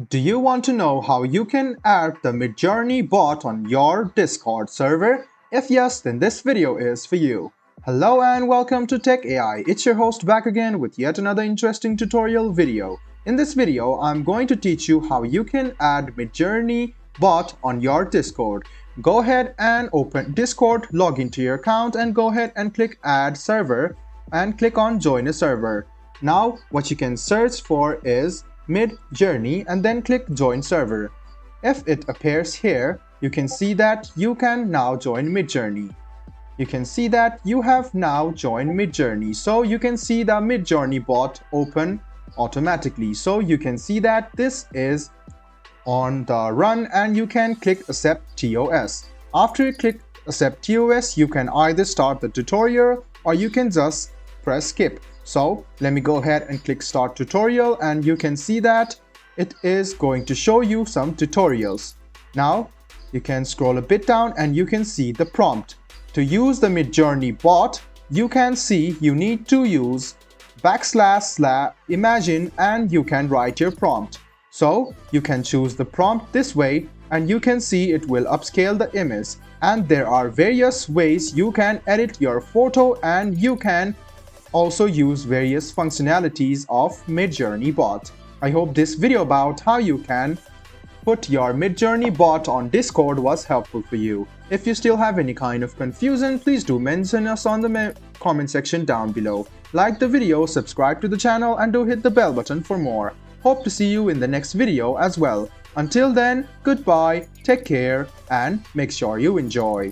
Do you want to know how you can add the Midjourney bot on your Discord server? If yes, then this video is for you. Hello and welcome to Tech AI. It's your host back again with yet another interesting tutorial video. In this video, I'm going to teach you how you can add Midjourney bot on your Discord. Go ahead and open Discord, log into your account and go ahead and click Add Server and click on Join a Server. Now, what you can search for is Midjourney and then click Join Server. If it appears here, you can see that you can now join Midjourney. You can see that you have now joined Midjourney. So you can see the Midjourney bot open automatically. So you can see that this is on the run and you can click Accept TOS. After you click Accept TOS, you can either start the tutorial or you can just press skip. So let me go ahead and click Start Tutorial and you can see that it is going to show you some tutorials. Now you can scroll a bit down and you can see the prompt. To use the Midjourney bot, you can see you need to use \imagine and you can write your prompt. So you can choose the prompt this way and you can see it will upscale the image, and there are various ways you can edit your photo and you can also use various functionalities of Midjourney bot. I hope this video about how you can put your Midjourney bot on Discord was helpful for you. If you still have any kind of confusion, please do mention us on the comment section down below. Like the video, subscribe to the channel and do hit the bell button for more. Hope to see you in the next video as well. Until then, goodbye, take care and make sure you enjoy.